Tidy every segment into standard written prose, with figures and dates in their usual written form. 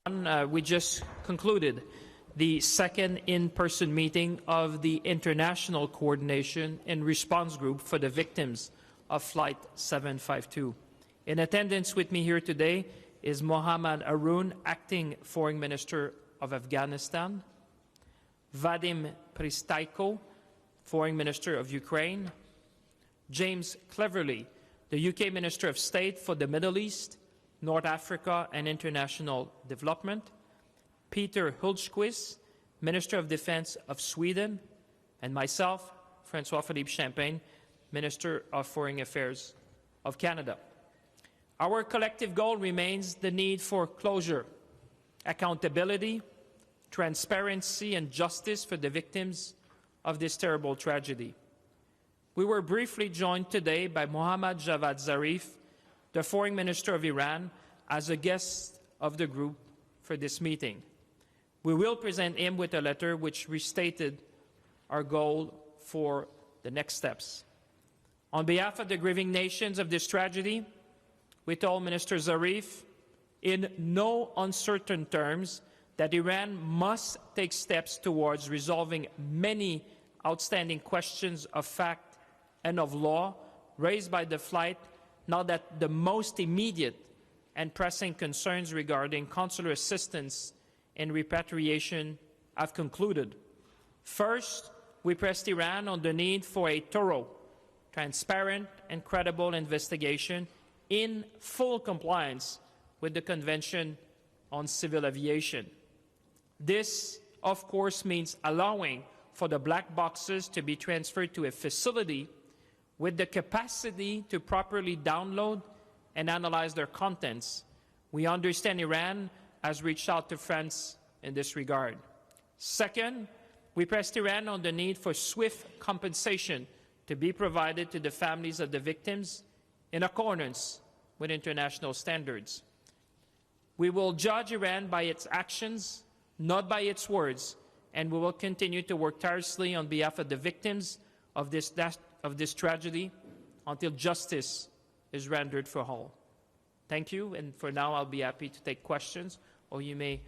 We just concluded the second in-person meeting of the International Coordination and Response Group for the victims of Flight 752. In attendance with me here today is Mohammad Haroun, Acting Foreign Minister of Afghanistan, Vadim Pristaiko, Foreign Minister of Ukraine, James Cleverly, the UK Minister of State for the Middle East, North Africa and International Development, Peter Hultquist, Minister of Defense of Sweden, and myself, François-Philippe Champagne, Minister of Foreign Affairs of Canada. Our collective goal remains the need for closure, accountability, transparency and justice for the victims of this terrible tragedy. We were briefly joined today by Mohammad Javad Zarif, the Foreign Minister of Iran, as a guest of the group for this meeting. We will present him with a letter which restated our goal for the next steps. On behalf of the grieving nations of this tragedy, we told Minister Zarif in no uncertain terms that Iran must take steps towards resolving many outstanding questions of fact and of law raised by the flight, now that the most immediate and pressing concerns regarding consular assistance and repatriation have concluded. First, we pressed Iran on the need for a thorough, transparent and credible investigation in full compliance with the Convention on Civil Aviation. This, of course, means allowing for the black boxes to be transferred to a facility with the capacity to properly download and analyze their contents. We understand Iran has reached out to France in this regard. Second, we pressed Iran on the need for swift compensation to be provided to the families of the victims in accordance with international standards. We will judge Iran by its actions, not by its words, and we will continue to work tirelessly on behalf of the victims of this tragedy until justice is rendered for all. Thank you, and for now I'll be happy to take questions, or you may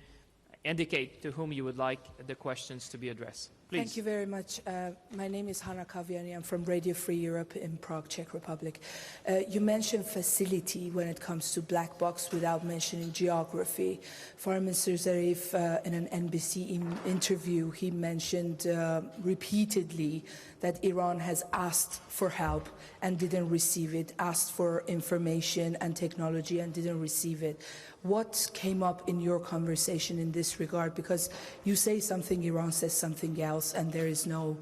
indicate to whom you would like the questions to be addressed. Please. Thank you very much. My name is Hanna Kaviani. I'm from Radio Free Europe in Prague, Czech Republic. You mentioned facility when it comes to black box without mentioning geography. Foreign Minister Zarif, in an NBC interview, he mentioned repeatedly that Iran has asked for help and didn't receive it, asked for information and technology and didn't receive it. What came up in your conversation in this regard? Because you say something, Iran says something else, and there is no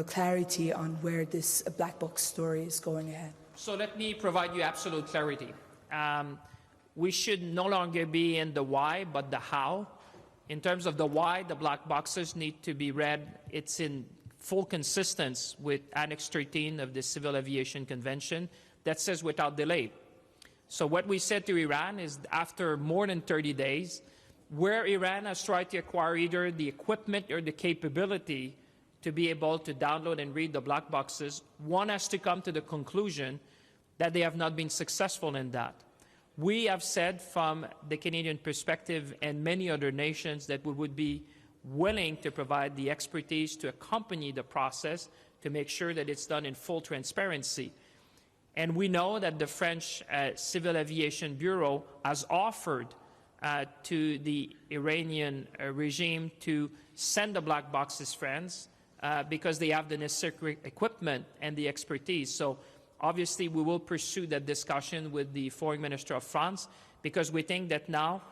clarity on where this black box story is going ahead. So let me provide you absolute clarity. We should no longer be in the why, but the how. In terms of the why, the black boxes need to be read. It's in full consistence with Annex 13 of the Civil Aviation Convention that says without delay. So what we said to Iran is after more than 30 days, where Iran has tried to acquire either the equipment or the capability to be able to download and read the black boxes, one has to come to the conclusion that they have not been successful in that. We have said from the Canadian perspective and many other nations that we would be willing to provide the expertise to accompany the process to make sure that it's done in full transparency. And we know that the French Civil Aviation Bureau has offered to the Iranian regime to send the black boxes France because they have the necessary equipment and the expertise. So obviously we will pursue that discussion with the Foreign Minister of France because we think that now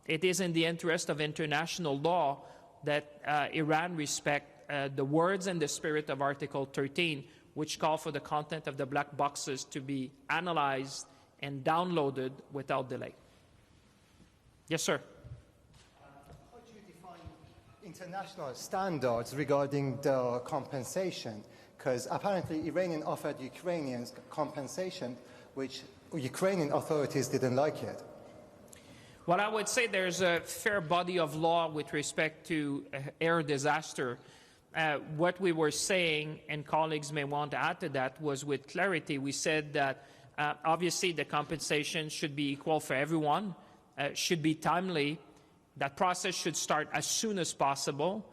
it is in the interest of international law that Iran respect the words and the spirit of Article 13, which call for the content of the black boxes to be analyzed and downloaded without delay. Yes, sir. How do you define international standards regarding the compensation? Because apparently Iranian offered Ukrainians compensation, which Ukrainian authorities didn't like it. Well, I would say there's a fair body of law with respect to air disaster. What we were saying, and colleagues may want to add to that, was with clarity. We said that obviously the compensation should be equal for everyone, should be timely, That process should start as soon as possible,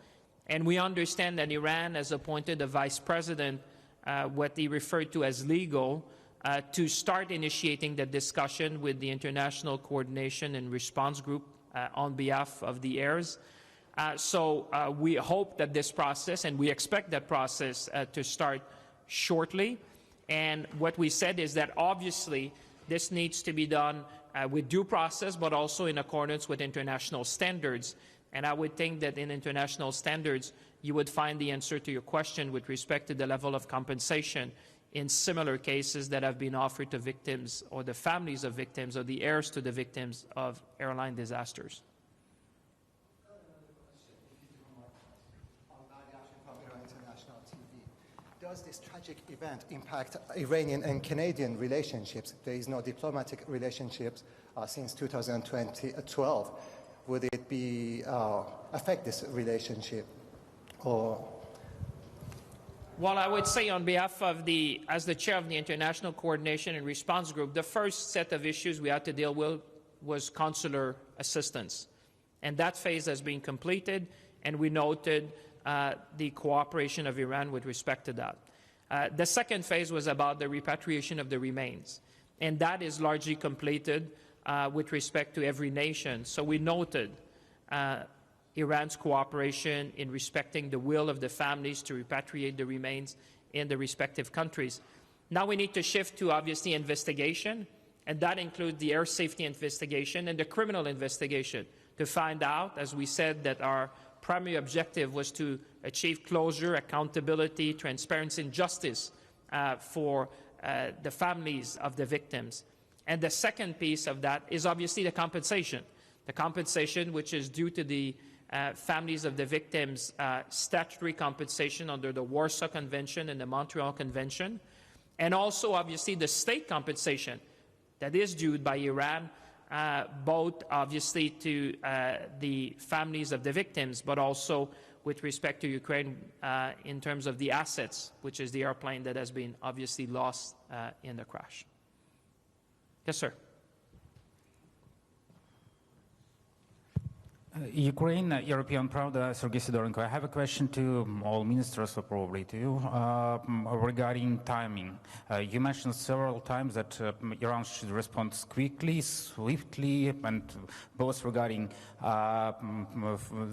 and we understand that Iran has appointed a vice president, what he referred to as legal, to start initiating the discussion with the International Coordination and Response Group on behalf of the heirs. So we hope that this process, and we expect that process to start shortly. And what we said is that obviously this needs to be done with due process, but also in accordance with international standards. And I would think that in international standards, you would find the answer to your question with respect to the level of compensation in similar cases that have been offered to victims or the families of victims or the heirs to the victims of airline disasters. Does this tragic event impact Iranian and Canadian relationships? There is no diplomatic relationships since 2012. Would it be affect this relationship, or? Well, I would say on behalf of as the chair of the International Coordination and Response Group, the first set of issues we had to deal with was consular assistance. And that phase has been completed, and we noted the cooperation of Iran with respect to that. The second phase was about the repatriation of the remains, and that is largely completed with respect to every nation. So we noted Iran's cooperation in respecting the will of the families to repatriate the remains in the respective countries. Now we need to shift to, obviously, investigation, and that includes the air safety investigation and the criminal investigation to find out, as we said, that our primary objective was to achieve closure, accountability, transparency, and justice for the families of the victims. And the second piece of that is obviously the compensation which is due to the families of the victims, statutory compensation under the Warsaw Convention and the Montreal Convention, and also obviously the state compensation that is due by Iran, both obviously to the families of the victims, but also with respect to Ukraine in terms of the assets, which is the airplane that has been obviously lost in the crash. Yes, sir. Ukraine, European Proud, Sergei Sidorenko. I have a question to all ministers, or probably to you, regarding timing. You mentioned several times that Iran should respond quickly, swiftly, and both regarding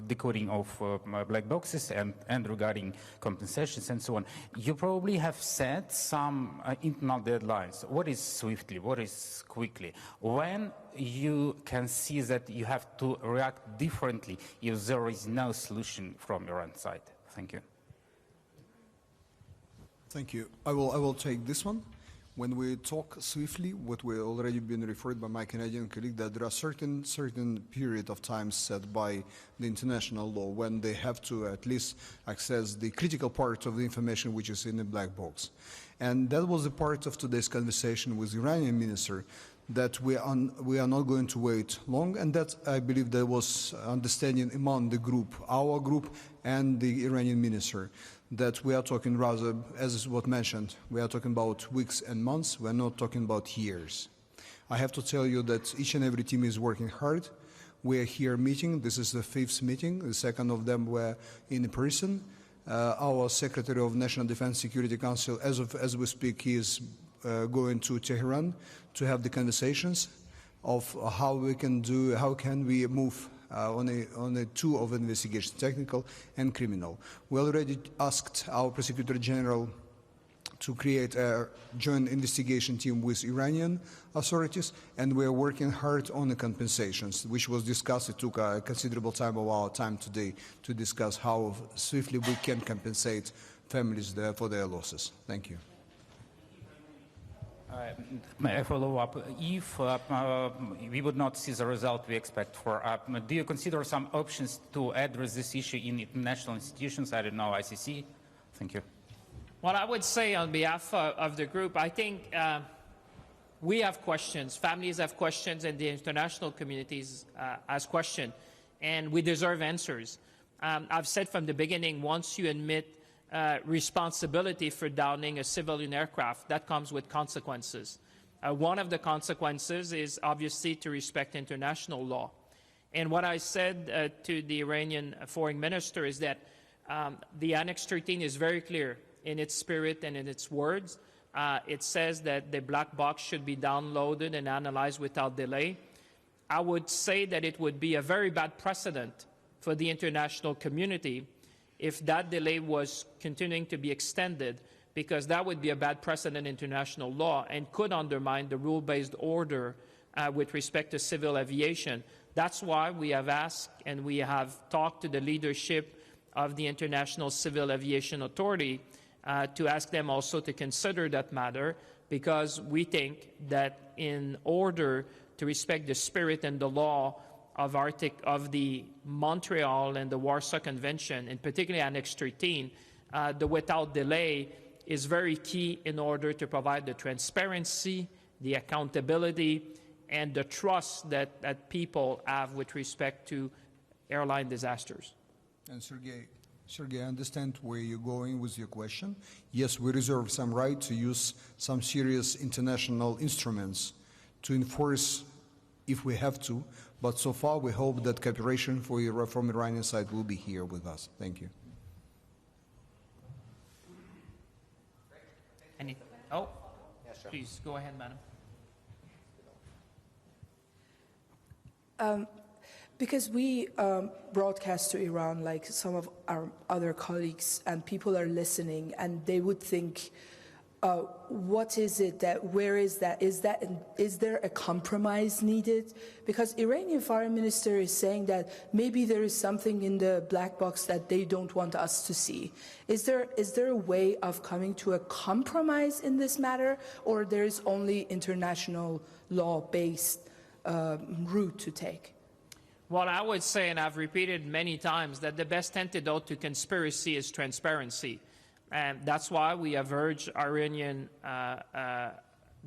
decoding of black boxes and regarding compensations and so on. You probably have set some internal deadlines. What is swiftly? What is quickly? When you can see that you have to react differently if there is no solution from Iran's side? Thank you. Thank you. I will take this one. When we talk swiftly, what we already been referred by my Canadian colleague, that there are certain period of time set by the international law when they have to at least access the critical part of the information which is in the black box. And that was a part of today's conversation with the Iranian minister, that we are not going to wait long, and that I believe there was understanding among the group, our group and the Iranian minister, that we are talking rather, as is what mentioned, we are talking about weeks and months, we are not talking about years. I have to tell you that each and every team is working hard. We are here meeting, this is the 5th meeting, the 2nd of them were in person. Our Secretary of National Defense Security Council, as we speak, is going to Tehran to have the conversations of how we can move on a tour of investigation, technical and criminal. We already asked our Prosecutor General to create a joint investigation team with Iranian authorities, and we are working hard on the compensations, which was discussed. It took a considerable time of our time today to discuss how swiftly we can compensate families there for their losses. Thank you. May I follow up? If we would not see the result we expect for, do you consider some options to address this issue in international institutions? I don't know, ICC? Thank you. Well, I would say on behalf of the group, I think we have questions, families have questions, and the international communities has questions, and we deserve answers. I've said from the beginning, once you admit responsibility for downing a civilian aircraft, that comes with consequences. One of the consequences is obviously to respect international law. And what I said to the Iranian foreign minister is that the Annex 13 is very clear in its spirit and in its words. It says that the black box should be downloaded and analyzed without delay. I would say that it would be a very bad precedent for the international community if that delay was continuing to be extended, because that would be a bad precedent in international law and could undermine the rule-based order with respect to civil aviation. That's why we have asked and we have talked to the leadership of the International Civil Aviation Authority to ask them also to consider that matter, because we think that in order to respect the spirit and the law of the Montreal and the Warsaw Convention, and particularly Annex 13, the without delay is very key in order to provide the transparency, the accountability, and the trust that people have with respect to airline disasters. And Sergey, I understand where you're going with your question. Yes, we reserve some right to use some serious international instruments to enforce if we have to, but so far we hope that cooperation from the Iranian side will be here with us. Thank you. Oh, yeah, sure. Please go ahead, madam. Because we broadcast to Iran like some of our other colleagues, and people are listening, and they would think, what is it that, where is that, is there a compromise needed? Because Iranian foreign minister is saying that maybe there is something in the black box that they don't want us to see. Is there a way of coming to a compromise in this matter, or there is only international law-based route to take? Well, I would say, and I've repeated many times, that the best antidote to conspiracy is transparency. And that's why we have urged the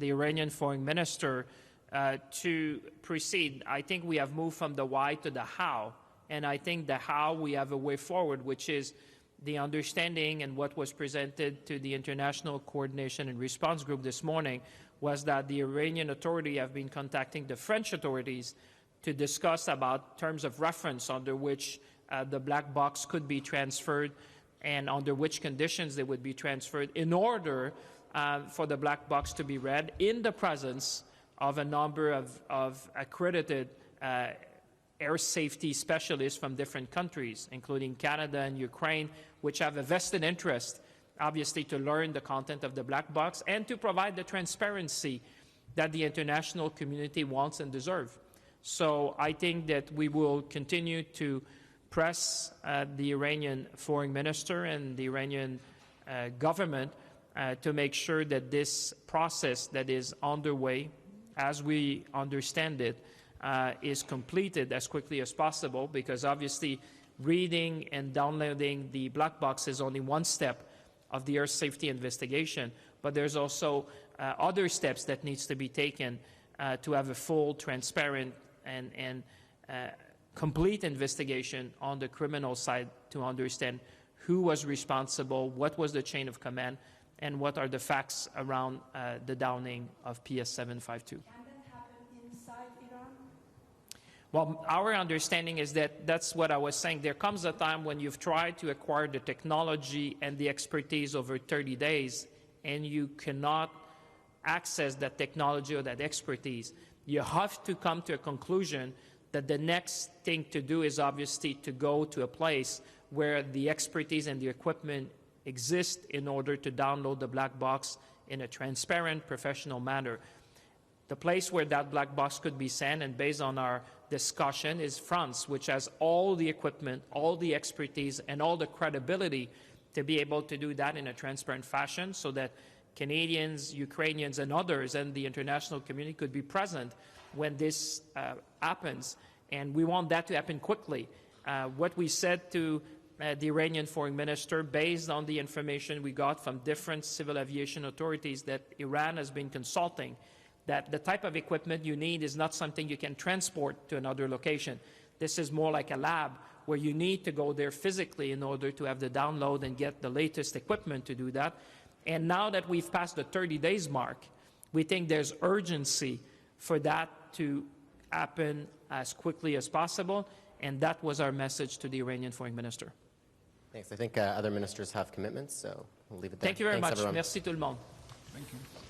Iranian foreign minister to proceed. I think we have moved from the why to the how. And I think the how, we have a way forward, which is the understanding, and what was presented to the International Coordination and Response Group this morning was that the Iranian authority have been contacting the French authorities to discuss about terms of reference under which the black box could be transferred and under which conditions they would be transferred in order for the black box to be read in the presence of a number of accredited air safety specialists from different countries, including Canada and Ukraine, which have a vested interest, obviously, to learn the content of the black box and to provide the transparency that the international community wants and deserves. So I think that we will continue to press the Iranian foreign minister and the Iranian government to make sure that this process that is underway, as we understand it, is completed as quickly as possible, because obviously reading and downloading the black box is only one step of the air safety investigation, but there's also other steps that needs to be taken to have a full, transparent, and complete investigation on the criminal side to understand who was responsible, what was the chain of command, and what are the facts around the downing of PS752. Can that happen inside Iran? Well, our understanding is that that's what I was saying. There comes a time when you've tried to acquire the technology and the expertise over 30 days, and you cannot access that technology or that expertise. You have to come to a conclusion that the next thing to do is obviously to go to a place where the expertise and the equipment exist in order to download the black box in a transparent, professional manner. The place where that black box could be sent, and based on our discussion, is France, which has all the equipment, all the expertise, and all the credibility to be able to do that in a transparent fashion, so that Canadians, Ukrainians, and others, and the international community could be present when this happens. And we want that to happen quickly. What we said to the Iranian foreign minister, based on the information we got from different civil aviation authorities that Iran has been consulting, that the type of equipment you need is not something you can transport to another location. This is more like a lab where you need to go there physically in order to have the download and get the latest equipment to do that. And now that we've passed the 30 days mark, we think there's urgency for that to happen as quickly as possible, and that was our message to the Iranian Foreign Minister. Thanks. I think other ministers have commitments, so we'll leave it there. Thank you very Thanks, much. everyone. Merci tout le monde. Thank you.